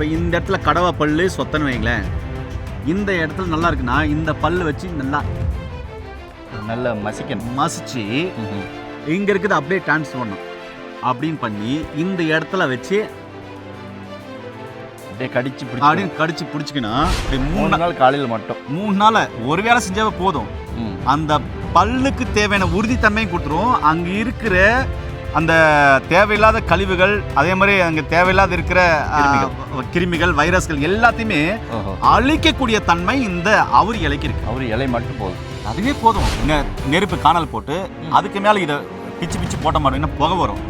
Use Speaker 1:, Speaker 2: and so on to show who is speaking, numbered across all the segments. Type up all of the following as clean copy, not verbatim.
Speaker 1: இப்போ இந்த இடத்துல கடவா பல்லு சொத்தன்னு வைங்களேன், இந்த இடத்துல நல்லா இருக்குன்னா இந்த பல்லு வச்சு
Speaker 2: நல்லா மசிச்சு
Speaker 1: இங்க இருக்குது அப்படியே டிரான்ஸ்ஃபர் பண்ணும். அப்படின்னு பண்ணி இந்த இடத்துல வச்சு
Speaker 2: அப்படியே
Speaker 1: கடிச்சு பிடிச்சிக்கினா
Speaker 2: 3 நாள் காலையில் மட்டும்
Speaker 1: 3 நாள் ஒரு வேளை செஞ்சாவே போதும். அந்த பல்லுக்கு தேவையான உறுதித்தன்மையும் கொடுத்துரும். அங்க இருக்கிற அந்த தேவையில்லாத கழிவுகள், அதே மாதிரி அங்கே தேவையில்லாத இருக்கிற கிருமிகள், வைரஸ்கள் எல்லாத்தையுமே அழிக்கக்கூடிய தன்மை இந்த அவுரி இலைக்கு இருக்கு.
Speaker 2: அவுரி இலை மட்டும் போதும்,
Speaker 1: அதுவே போதும். நெருப்பு காணல் போட்டு அதுக்கு மேலே இதை பிச்சு போட்ட மாட்டோம், புகை வரும்.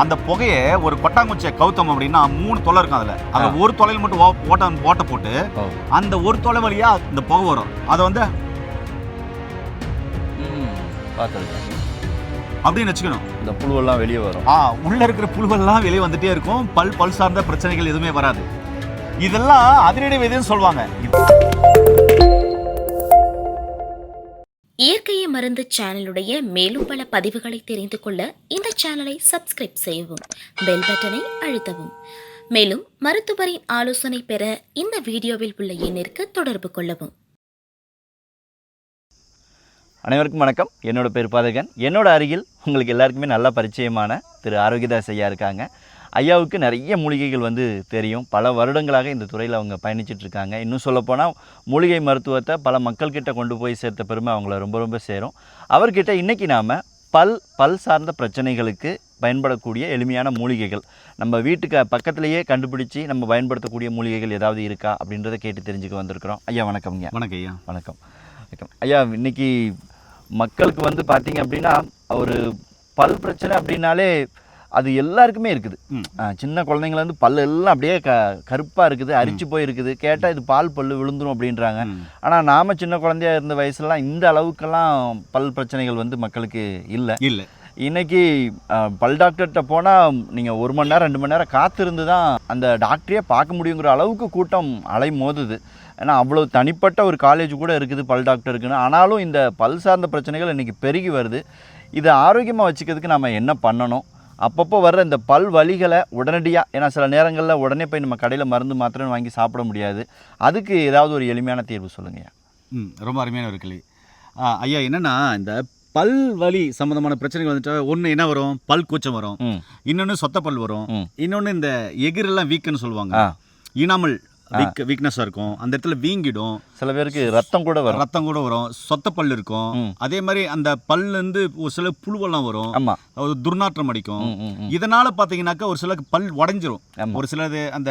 Speaker 1: அந்த புகையை ஒரு கொட்டாங்குச்சியை கவுத்தம் அப்படின்னா 3 தொலை இருக்கும். அதில் ஒரு தொலையில் மட்டும் ஓட்ட போட்டு அந்த ஒரு தொலை வழியா இந்த புகை வரும். அதை வந்து
Speaker 2: பார்த்துருக்கேன்
Speaker 1: அப்படின்னு வச்சுக்கணும்.
Speaker 2: இந்த புழுவெல்லாம் வெளியே வரும்.
Speaker 1: உள்ள இருக்கிற புழுவெல்லாம் வெளியே வந்துட்டே இருக்கும். பல் சார்ந்த பிரச்சனைகள் எதுவுமே வராது. இதெல்லாம் அதிரடி வைத்தியம் சொல்லுவாங்க.
Speaker 3: இயற்கையை மருந்து சேனலுடைய மேலும் பல பதிவுகளை தெரிந்து கொள்ள இந்த சேனலை சப்ஸ்கிரைப் செய்யவும், பெல் பட்டனை அழுத்தவும். மேலும் மருத்துவரின் ஆலோசனை பெற இந்த வீடியோவில் உள்ள எண்ணிற்கு தொடர்பு கொள்ளவும்.
Speaker 2: அனைவருக்கும் வணக்கம். என்னோட பேர் பாதகன். என்னோட அருகில் உங்களுக்கு எல்லாருக்குமே நல்லா பரிச்சயமான திரு ஆரோக்கியதாஸ் ஐயா இருக்காங்க. ஐயாவுக்கு நிறைய மூலிகைகள் தெரியும். பல வருடங்களாக இந்த துறையில் அவங்க பயணிச்சுட்டு இருக்காங்க. இன்னும் சொல்லப்போனால் மூலிகை மருத்துவத்தை பல மக்கள்கிட்ட கொண்டு போய் சேர்த்த பெருமை அவங்கள ரொம்ப சேரும். அவர்கிட்ட இன்றைக்கி நாம் பல் சார்ந்த பிரச்சனைகளுக்கு பயன்படக்கூடிய எளிமையான மூலிகைகள், நம்ம வீட்டுக்கு பக்கத்துலேயே கண்டுபிடிச்சி நம்ம பயன்படுத்தக்கூடிய மூலிகைகள் ஏதாவது இருக்கா அப்படின்றத கேட்டு தெரிஞ்சுக்க வந்திருக்கிறோம். ஐயா வணக்கம்ங்க.
Speaker 1: வணக்கம் ஐயா.
Speaker 2: வணக்கம். ஐயா, இன்றைக்கி மக்களுக்கு பார்த்தீங்க அப்படின்னா ஒரு பல் பிரச்சனை அப்படின்னாலே அது எல்லாருக்குமே இருக்குது. சின்ன குழந்தைங்கள பல் எல்லாம் அப்படியே கருப்பாக இருக்குது, அரிச்சு போயிருக்குது. கேட்டால் இது பால் பல் விழுந்துடும் அப்படின்றாங்க. ஆனால் நாம் சின்ன குழந்தையாக இருந்த வயசுலலாம் இந்த அளவுக்கெல்லாம் பல் பிரச்சனைகள் மக்களுக்கு இல்லை. இன்றைக்கி பல் டாக்டர்கிட்ட போனால் நீங்கள் 1 மணி நேரம் 2 மணி நேரம் காத்திருந்து தான் அந்த டாக்டரையே பார்க்க முடியுங்கிற அளவுக்கு கூட்டம் அலை மோதுது. ஏன்னா அவ்வளோ தனிப்பட்ட ஒரு காலேஜ் கூட இருக்குது பல் டாக்டருக்குன்னு. ஆனாலும் இந்த பல் சார்ந்த பிரச்சனைகள் இன்றைக்கி பெருகி வருது. இதை ஆரோக்கியமாக வச்சுக்கிறதுக்கு நம்ம என்ன பண்ணணும்? அப்பப்போ வர்ற இந்த பல் வலிகளை உடனடியாக, ஏன்னா சில நேரங்களில் உடனே போய் நம்ம கடையில் மருந்து மாத்திரை வாங்கி சாப்பிட முடியாது. அதுக்கு ஏதாவது ஒரு எளிமையான தீர்வு சொல்லுங்கய்யா.
Speaker 1: ரொம்ப அருமையான ஒரு கேள்வி ஐயா. என்னென்னா இந்த பல் வலி சம்மந்தமான பிரச்சனைகள் வந்துட்டா ஒன்று என்ன வரும்? பல் கூச்சம் வரும். இன்னொன்று சொத்த பல் வரும். இன்னொன்று இந்த எகிரெல்லாம் வீக்குன்னு சொல்லுவாங்க. இனாமல் வீக்னஸாக இருக்கும். அந்த இடத்துல வீங்கிடும்.
Speaker 2: சில பேருக்கு ரத்தம் கூட
Speaker 1: வரும். சொத்த பல் இருக்கும். அதே மாதிரி அந்த பல்லேருந்து ஒரு சில புழுவெல்லாம் வரும். துர்நாற்றம் அடிக்கும். இதனால பார்த்தீங்கன்னாக்கா ஒரு சிலருக்கு பல் உடஞ்சிரும். ஒரு சிலது அந்த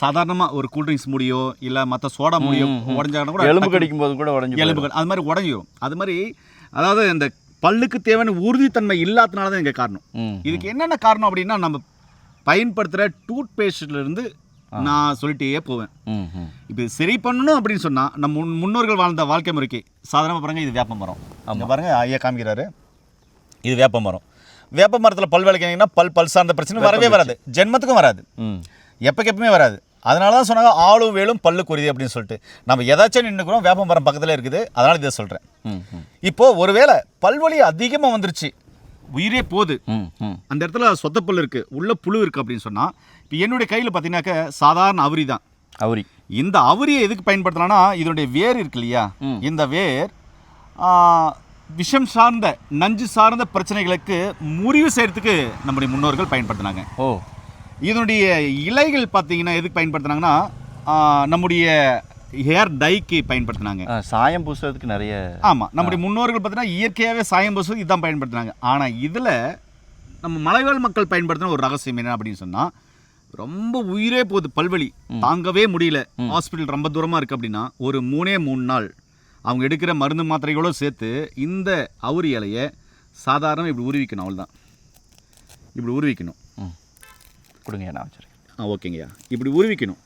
Speaker 1: சாதாரணமாக ஒரு கூல்ட்ரிங்க்ஸ் முடியோ இல்லை மற்ற சோடா முடியோ உடஞ்சாங்கன்னா கூட
Speaker 2: எலும்பு கடிக்கும் போது கூட
Speaker 1: எலும்புகள் அது மாதிரி உடஞ்சிரும். அது மாதிரி அதாவது இந்த பல்லுக்கு தேவையான உறுதித்தன்மை இல்லாதனால தான் இங்கே காரணம். இதுக்கு என்னென்ன காரணம் அப்படின்னா, நம்ம பயன்படுத்துகிற டூத் பேஸ்ட்லேருந்து நான் சொல்லிட்டே போவேன். இப்போ சரி பண்ணணும் அப்படின்னு சொன்னால் நம்ம முன்னோர்கள் வாழ்ந்த வாழ்க்கை முறைக்கு சாதாரணமாக பாருங்கள், இது வேப்ப மரம். அவங்க பாருங்கள், ஐயா காமிக்கிறாரு, இது வேப்ப மரம். வேப்ப மரத்தில் பல் விளக்கினீங்கன்னா பல் சார்ந்த பிரச்சனை வரவே வராது, ஜென்மத்துக்கும் வராது, எப்போக்கு வராது. அதனால தான் சொன்னாங்க ஆளும் வேலும் பல்லு குருதி அப்படின்னு சொல்லிட்டு. நம்ம எதாச்சும் நின்றுக்கிறோம், வேப்ப மரம் பக்கத்தில் இருக்குது, அதனால் இதை சொல்கிறேன். இப்போது ஒருவேளை பல்வலி அதிகமாக வந்துருச்சு, உயிரே போகுது, அந்த இடத்துல சொத்தப்பல் இருக்குது, உள்ள புழு இருக்குது அப்படின்னு சொன்னால், இப்போ என்னுடைய கையில் பார்த்தீங்கன்னாக்க சாதாரண அவுரி தான். இந்த அவுரியை எதுக்கு பயன்படுத்தலாம்னா, இதனுடைய வேர் இருக்கு இல்லையா, இந்த வேர் விஷம் சார்ந்த நஞ்சு சார்ந்த பிரச்சனைகளுக்கு முறிவு செய்கிறதுக்கு நம்முடைய முன்னோர்கள் பயன்படுத்தினாங்க. இதனுடைய இலைகள் பார்த்தீங்கன்னா எதுக்கு பயன்படுத்தினாங்கன்னா, நம்முடைய ஹேர் டைக்கு பயன்படுத்தினாங்க.
Speaker 2: சாயம் பூசுறதுக்கு நிறைய.
Speaker 1: ஆமாம், நம்முடைய முன்னோர்கள் பார்த்தீங்கன்னா இயற்கையாகவே சாயம் பூசுறது இதுதான் பயன்படுத்தினாங்க. ஆனால் இதில் நம்ம மலைவாழ் மக்கள் பயன்படுத்தின ஒரு ரகசியம் என்ன அப்படின்னு சொன்னால், ரொம்ப உயிரே போகுது, பல்வலி தாங்கவே முடியல, ஹாஸ்பிட்டல் ரொம்ப தூரமாக இருக்குது அப்படின்னா ஒரு 3 நாள் அவங்க எடுக்கிற மருந்து மாத்திரைகளோடு சேர்த்து இந்த அவுரி இலையை சாதாரண இப்படி உருவிக்கணும். அவ்வளோதான், இப்படி உருவிக்கணும்.
Speaker 2: கொடுங்க, நான் வச்சுருக்கேன்.
Speaker 1: ஓகேங்கய்யா. இப்படி உருவிக்கணும்.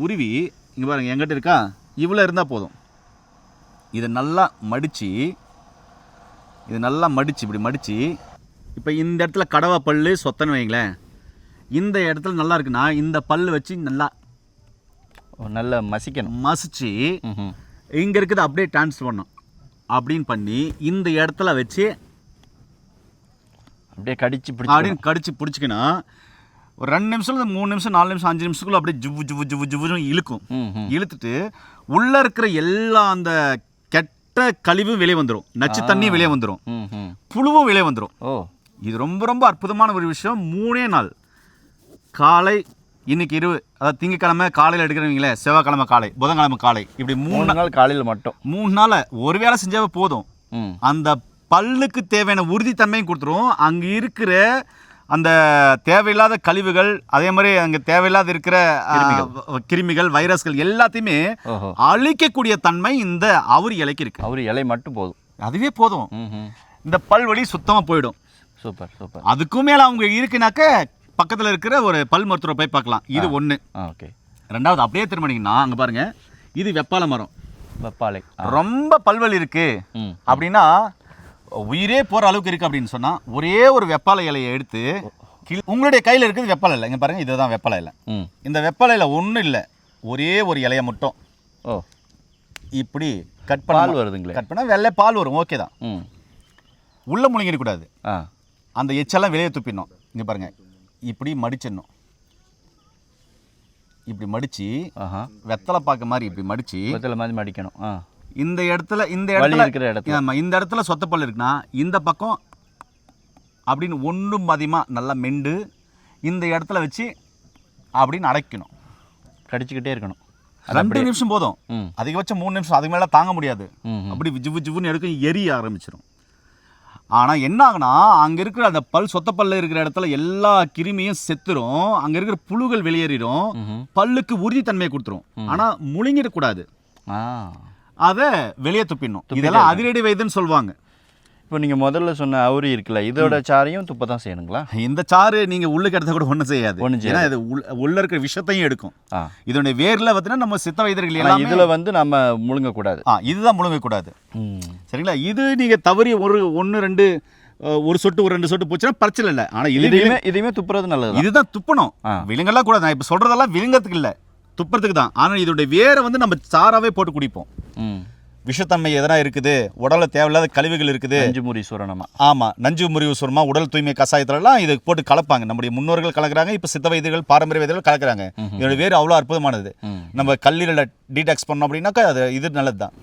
Speaker 1: உருவி இங்கே பாருங்கள், எங்கிட்ட இருக்கா, இவ்வளோ இருந்தால் போதும். இதை நல்லா மடித்து இப்படி மடித்து, இப்போ இந்த இடத்துல கடவா பல் சொத்தன்னு வைங்களேன், இந்த இடத்துல நல்லா இருக்குன்னா இந்த பல் வச்சு நல்லா மசிச்சு இங்கே இருக்குது அப்படியே டிரான்ஸ்ஃபர் பண்ணணும். அப்படின்னு பண்ணி இந்த இடத்துல வச்சு
Speaker 2: அப்படியே கடிச்சு பிடிச்சிக்கினா
Speaker 1: ஒரு 2 நிமிஷம் 3 நிமிஷம் 4 நிமிஷம் 5 நிமிஷத்துக்குள்ள அப்படியே ஜுவ்வு ஜுவ்வு ஜுவ்வு ஜுவ்வுன்னு இழுக்கும். இழுத்துட்டு உள்ளே இருக்கிற எல்லா அந்த கெட்ட கழிவும் வெளியே வந்துடும், நச்சு தண்ணியும் வெளியே வந்துடும், புழுவும் வெளியே வந்துடும். இது ரொம்ப ரொம்ப அற்புதமான ஒரு விஷயம். 3 நாள் காலை, இன்னைக்கு அதாவது திங்கக்கிழமை காலையில் எடுக்கிறவங்களே, செவ்வாய்க்கிழமை காலை, புதன்கிழமை காலை, இப்படி 3
Speaker 2: நாள் காலையில் மட்டும்
Speaker 1: 3 நாள் ஒரு வேளை செஞ்சாவே போதும். அந்த பல்லுக்கு தேவையான உறுதித்தன்மையும் கொடுத்துரும். அங்கே இருக்கிற அந்த தேவையில்லாத கழிவுகள், அதே மாதிரி அங்கே தேவையில்லாத இருக்கிற கிருமிகள், வைரஸ்கள் எல்லாத்தையுமே அழிக்கக்கூடிய தன்மை இந்த அவுரி இலைக்கு இருக்கு.
Speaker 2: அவுரி இலை மட்டும் போதும், அதுவே
Speaker 1: போதும். இந்த பல்வலி சுத்தமாக போயிடும்.
Speaker 2: Super super.
Speaker 1: அதுக்கும் மேலே அவங்க இருக்குனாக்க பக்கத்தில் இருக்கிற ஒரு பல் மருத்துவரை போய் பார்க்கலாம். இது ஒன்று.
Speaker 2: ஓகே.
Speaker 1: 2வது அப்படியே திரும்பினீங்கன்னா அங்கே பாருங்க, இது வெப்பாலை மரம்.
Speaker 2: வெப்பாலை
Speaker 1: ரொம்ப பல்வலி இருக்கு அப்படின்னா, உயிரே போகிற அளவுக்கு இருக்குது அப்படின்னு சொன்னால், ஒரே ஒரு வெப்பாலை இலையை எடுத்து உங்களுடைய கையில் இருக்குது வெப்பாலை இலை. இங்கே பாருங்கள், இதுதான் வெப்பாலை இலை. இந்த வெப்பாலை இலை ஒன்றும் இல்லை, ஒரே ஒரு இலையை மட்டும் இப்படி கட் பண்ண
Speaker 2: வருதுங்களே,
Speaker 1: கட் பண்ணால் வெள்ளை பால் வரும். ஓகே தான். உள்ளே முழுங்கிடக்கூடாது, அந்த எச்செல்லாம் வெளியே துப்பிடணும். இங்கே பாருங்கள், இப்படி மடிச்சிடணும். இப்படி மடித்து வெத்தலை பாக்க மாதிரி இப்படி மடித்து
Speaker 2: வெத்தலை மாதிரி மடிக்கணும்.
Speaker 1: இந்த இடத்துல ஆமாம், இந்த இடத்துல சொத்தப்பல் இருக்குன்னா இந்த பக்கம் அப்படின்னு ஒன்றும் அதிகமாக நல்லா மெண்டு இந்த இடத்துல வச்சு அப்படின்னு அடைக்கணும்.
Speaker 2: கடிச்சிக்கிட்டே இருக்கணும்.
Speaker 1: 2 நிமிஷம் போதும், அதிகபட்சம் 3 நிமிஷம், அதுக்கு மேலே தாங்க முடியாது. அப்படி ஜிவு ஜிவுன்னு எடுக்க எரிய ஆரம்பிச்சிடும். ஆனால் என்ன ஆகுனா, அங்கே இருக்கிற அந்த சொத்தப்பல்ல இருக்கிற இடத்துல எல்லா கிருமியும் செத்துரும், அங்கே இருக்கிற புழுகள் வெளியேறிடும், பல்லுக்கு உறுதித்தன்மையை கொடுத்துரும். ஆனால் முழுங்கிடக்கூடாது, அதை வெளியே துப்பிடணும். இதெல்லாம் அதிரடி வைத்தியம்னு சொல்லுவாங்க.
Speaker 2: இப்போ நீங்கள் முதல்ல சொன்ன அவுரி இருக்குல்ல, இதோட சாரையும் துப்ப தான் செய்யணுங்களா?
Speaker 1: இந்த சாறு நீங்கள் உள்ளுக்கு எடுத்தால் கூட ஒன்றும் செய்யாது. ஏன்னா இது உள்ள இருக்கிற விஷத்தையும் எடுக்கும். இதோடைய வேரில் பார்த்தீங்கன்னா நம்ம சித்த வைத்தியர்கள் எல்லாம்
Speaker 2: இதில் வந்து நம்ம முழுங்கக்கூடாது.
Speaker 1: இதுதான் முழுங்கக்கூடாது. சரிங்களா? இது நீங்கள் தவறி 1 2 ஒரு சொட்டு 2 சொட்டு போச்சுன்னா பிரச்சனை இல்லை. ஆனால்
Speaker 2: இதையுமே துப்புறது நல்லது.
Speaker 1: இதுதான் துப்பணும், விழுங்கெல்லாம் கூடாது. நான் இப்போ சொல்கிறதெல்லாம் விழுங்கிறதுக்கு இல்லை, துப்புறதுக்கு தான். ஆனால் இதோடைய வேரை வந்து நம்ம சாராவே போட்டு குடிப்போம். விஷத்தன்மை எதனா இருக்குது, உடலில் தேவையில்லாத கழிவுகள் இருக்குது,
Speaker 2: நஞ்சு முறி சூரணமா,
Speaker 1: ஆமாம், நஞ்சு முறிவு சூரமா, உடல் தூய்மை கசாயத்துலலாம் இதை போட்டு கலப்பாங்க. நம்முடைய முன்னோர்கள் கலக்கிறாங்க, இப்போ சித்த வைத்தியர்கள் பாரம்பரிய வைத்தியர்கள் கலக்கிறாங்க. இதோட வேறு அவ்வளோ அற்புதமானது. நம்ம கல்லீரலை டீடாக்ஸ் பண்ணோம் அப்படின்னாக்கா அது இது நல்லது தான்.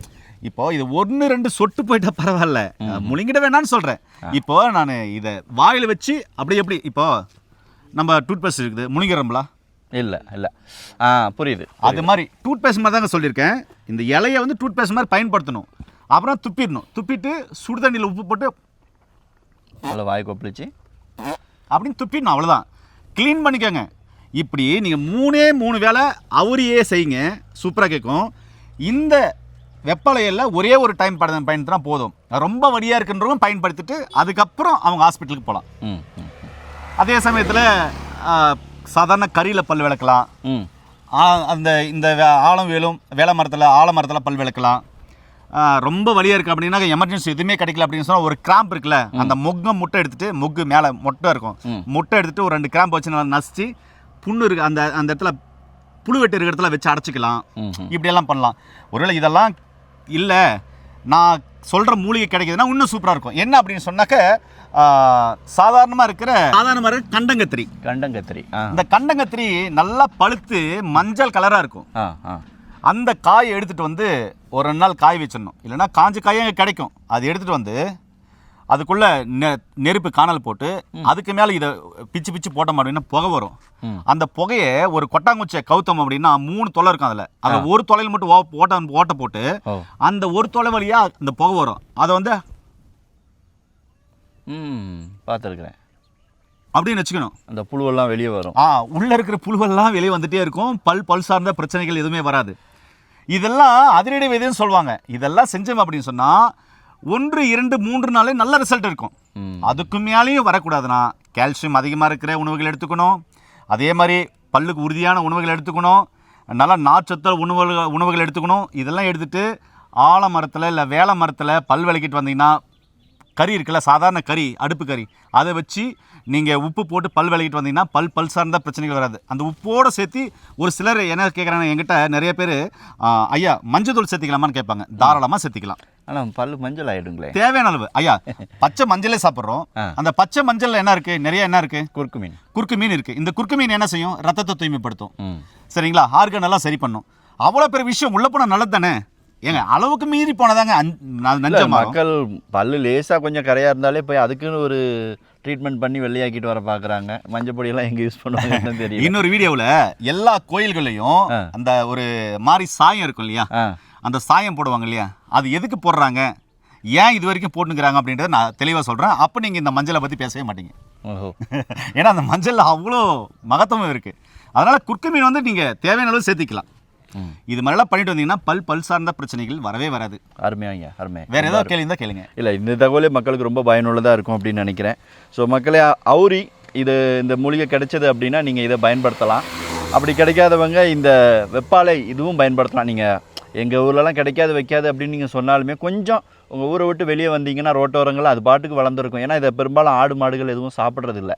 Speaker 1: இப்போ இது 1 2 சொட்டு போயிட்டா பரவாயில்ல, முழுங்கிட வேணான்னு சொல்கிறேன். இப்போ நான் இதை வாயில் வச்சு அப்படி எப்படி, இப்போ நம்ம டூத் பேஸ்ட் இருக்குது, முழுங்கிறோம்ல?
Speaker 2: இல்லை இல்லை, புரியுது.
Speaker 1: அது மாதிரி டூத் பேஸ்ட் மாதிரி தாங்க சொல்லியிருக்கேன். இந்த இலையை வந்து டூத் பேஸ்ட் மாதிரி பயன்படுத்தணும். அப்புறம் துப்பிடணும். துப்பிட்டு சுடு தண்ணியில் உப்பு போட்டு
Speaker 2: அவ்வளோ வாய் கொப்பளிச்சு
Speaker 1: அப்படின்னு துப்பிடணும். அவ்வளோதான், க்ளீன் பண்ணிக்கோங்க. இப்படி நீங்கள் 3 வேளை அவுரியே செய்யுங்க, சூப்பராக கேட்கும். இந்த வெப்பலையில் ஒரே ஒரு டைம் பயன்படுத்தினா போதும். ரொம்ப வலியாக இருக்குன்றவங்க பயன்படுத்திட்டு அதுக்கப்புறம் அவங்க ஹாஸ்பிட்டலுக்கு போகலாம். அதே சமயத்தில் சாதாரண கறியில் பல் விளக்கலாம். இந்த ஆலம் வேலை மரத்தில் ஆலமரத்தில் பல் விளக்கலாம். ரொம்ப வலியாக இருக்குது அப்படின்னா, எமர்ஜென்சி எதுவுமே கிடைக்கல அப்படின்னு சொன்னால், ஒரு கிராம்ப் இருக்குல்ல, அந்த முட்டை எடுத்துகிட்டு, மொக்கு மேலே மொட்டை இருக்கும், முட்டை எடுத்துகிட்டு ஒரு 2 கிராம்ப் வச்சு நல்லா நசிச்சு, புண்ணு இருக்குது அந்த இடத்துல புழு வெட்டு இருக்கிற இடத்துல வச்சு அடைச்சிக்கலாம். இப்படியெல்லாம் பண்ணலாம். ஒருவேளை இதெல்லாம் இல்லை, நான் சொல்கிற மூலிகை கிடைக்குதுன்னா இன்னும் சூப்பராக இருக்கும். என்ன அப்படின்னு சொன்னாக்க, சாதாரணமாக இருக்கிற கண்டங்கத்திரி. இந்த கண்டங்கத்திரி நல்லா பழுத்து மஞ்சள் கலராக இருக்கும். அந்த காயை எடுத்துகிட்டு வந்து ஒரு 2 நாள் காய் வச்சிடணும். இல்லைன்னா காஞ்ச காயும் கிடைக்கும். அது எடுத்துகிட்டு வந்து அதுக்குள்ளே நெருப்பு காணல் போட்டு அதுக்கு மேலே இதை பிச்சு பிச்சு போட்டோம் அப்படின்னா புகை வரும். அந்த புகையை ஒரு கொட்டாங்குச்சியை கவுத்தோம் அப்படின்னா 3 தொலை இருக்கும். அதில் ஒரு தொலையில் மட்டும் ஓட்ட போட்டு அந்த ஒரு தொலை வழியாக அந்த புகை வரும். அதை வந்து
Speaker 2: பார்த்துருக்குறேன்
Speaker 1: அப்படின்னு வச்சுக்கணும்.
Speaker 2: அந்த புழுவெல்லாம் வெளியே வரும்.
Speaker 1: உள்ளே இருக்கிற புழுவெல்லாம் வெளியே வந்துகிட்டே இருக்கும். பல் சார்ந்த பிரச்சனைகள் எதுவுமே வராது. இதெல்லாம் அதிரடி வைத்தியம்னு சொல்லுவாங்க. இதெல்லாம் செஞ்சோம் அப்படின்னு சொன்னால் 1 2 3 நாளே நல்ல ரிசல்ட் இருக்கும். அதுக்கு மேலேயும் வரக்கூடாதுன்னா கால்சியம் அதிகமாக இருக்கிற உணவுகள் எடுத்துக்கணும். அதே மாதிரி பல்லுக்கு உறுதியான உணவுகள் எடுத்துக்கணும். நல்லா நார்ச்சத்து உணவுகள் எடுத்துக்கணும். இதெல்லாம் எடுத்துகிட்டு ஆலமரத்தில் இல்லை வேலை மரத்தில் பல் விளக்கிட்டு வந்தீங்கன்னா, கறி இருக்குல்ல, சாதாரண கறி, அடுப்பு கறி, அதை வச்சு நீங்கள் உப்பு போட்டு பல் விளக்கிட்டு வந்தீங்கன்னா பல் சார்ந்த பிரச்சனைகள் வராது. அந்த உப்போடு சேர்த்து ஒரு சிலர் என்ன கேட்குறாங்க, என்கிட்ட நிறைய பேர், ஐயா மஞ்சள் தூள் சேர்த்திக்கலாமான்னு கேட்பாங்க. தாராளமாக சேர்த்திக்கலாம்.
Speaker 2: ஆனால் பல்லு மஞ்சள் ஆகிடுங்களே.
Speaker 1: தேவையான அளவு ஐயா. பச்சை மஞ்சளே சாப்பிட்றோம். அந்த பச்சை மஞ்சளில் என்ன இருக்குது? நிறைய என்ன இருக்குது? குறுக்கு மீன் இருக்குது. இந்த குறுக்கு மீன் என்ன செய்யும்? ரத்தத்தை தூய்மைப்படுத்தும். சரிங்களா? ஆர்கன் எல்லாம் சரி பண்ணும். அவ்வளோ பெரிய விஷயம் உள்ளே போனால் நல்லது தானே ஏங்க. அளவுக்கு மீறி போனதாங்க
Speaker 2: மக்கள் பல்லு லேசாக கொஞ்சம் கரையாக இருந்தாலே போய் அதுக்குன்னு ஒரு ட்ரீட்மெண்ட் பண்ணி வெள்ளையாக்கிட்டு வர பார்க்குறாங்க. மஞ்சள் பொடியெல்லாம் எங்கே யூஸ் பண்ணுவாங்கன்னு தெரியும்.
Speaker 1: இன்னொரு வீடியோவில் எல்லா கோயில்களையும் அந்த ஒரு மாதிரி சாயம் இருக்கும் இல்லையா, அந்த சாயம் போடுவாங்க இல்லையா, அது எதுக்கு போடுறாங்க, ஏன் இது வரைக்கும் போட்டுக்கிறாங்க அப்படின்றத நான் தெளிவாக சொல்கிறேன். அப்போ நீங்கள் இந்த மஞ்சளை பற்றி பேசவே மாட்டீங்க. ஏன்னா அந்த மஞ்சளில் அவ்வளோ மகத்துவம் இருக்குது. அதனால் குறுக்கு மீன் வந்து நீங்கள் தேவையான அளவு சேர்த்திக்கலாம். இது மாதிரிலாம் பண்ணிட்டு வந்தீங்கன்னா பல் சார்ந்த பிரச்சனைகள் வரவே வராது.
Speaker 2: அருமையாங்க, அருமை.
Speaker 1: வேற ஏதாவது கேள்வி இருந்தால் கேளுங்க.
Speaker 2: இல்லை, இந்த தகவலே மக்களுக்கு ரொம்ப பயனுள்ளதாக இருக்கும் அப்படின்னு நினைக்கிறேன். ஸோ மக்களே, அவுரி இந்த மூலிகை கிடைச்சது அப்படின்னா நீங்கள் இதை பயன்படுத்தலாம். அப்படி கிடைக்காதவங்க இந்த வெப்பாலை இதுவும் பயன்படுத்தலாம். நீங்கள் எங்கள் ஊர்லலாம் கிடைக்காது வைக்காது அப்படின்னு நீங்கள் சொன்னாலுமே கொஞ்சம் உங்கள் ஊரை விட்டு வெளியே வந்தீங்கன்னா ரோட்டோரங்கள் அது பாட்டுக்கு வளர்ந்துருக்கும். ஏன்னா இதை பெரும்பாலும் ஆடு மாடுகள் எதுவும் சாப்பிட்றதில்ல.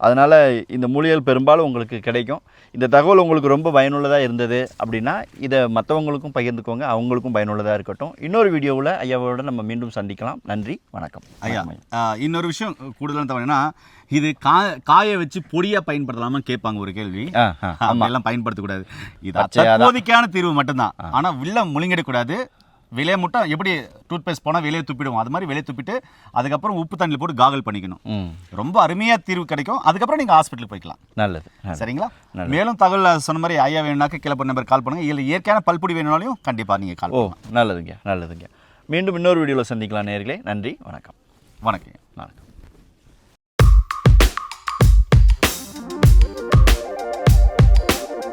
Speaker 2: அதனால் இந்த மூலிகைகள் பெரும்பாலும் உங்களுக்கு கிடைக்கும். இந்த தகவல் உங்களுக்கு ரொம்ப பயனுள்ளதாக இருந்தது அப்படின்னா இதை மற்றவங்களுக்கும் பகிர்ந்துக்கோங்க, அவங்களுக்கும் பயனுள்ளதாக இருக்கட்டும். இன்னொரு வீடியோவில் ஐயாவோட நம்ம மீண்டும் சந்திக்கலாம். நன்றி, வணக்கம்.
Speaker 1: ஐயா, இன்னொரு விஷயம் கூடுதலாக தவறுனா, இது காய வச்சு பொடியாக பயன்படுத்தலாமா கேட்பாங்க ஒரு கேள்வி. எல்லாம் பயன்படுத்தக்கூடாது. இது அப்போதைக்கான தீர்வு மட்டும்தான். ஆனால் வில்ல முழுங்கிடக்கூடாது. வெளியே மட்டும் எப்படி டூத் பேஸ்ட் போனால் வெளியே துப்பிடுவோம், அது மாதிரி வெளியே துப்பிட்டு அதுக்கப்புறம் உப்பு தண்ணியில் போட்டு காகல் பண்ணிக்கணும். ரொம்ப அருமையாக தீர்வு கிடைக்கும். அதுக்கப்புறம் நீங்கள் ஹாஸ்பிட்டலுக்கு போய்க்கலாம். நல்லது, சரிங்களா? மேலும் தகவல் சொன்ன மாதிரி ஐயா வேணும்னாக்க கீழே போய் நம்பர் கால் பண்ணுங்கள். இல்லை இயற்கையான பல்பொடி வேணும்னாலையும் கண்டிப்பாக நீங்கள் கால் பண்ணுங்கள்.
Speaker 2: நல்லதுங்க. மீண்டும் இன்னொரு வீடியோவில் சந்திக்கலாம் நேயர்களே. நன்றி, வணக்கம்.
Speaker 1: வணக்கம்.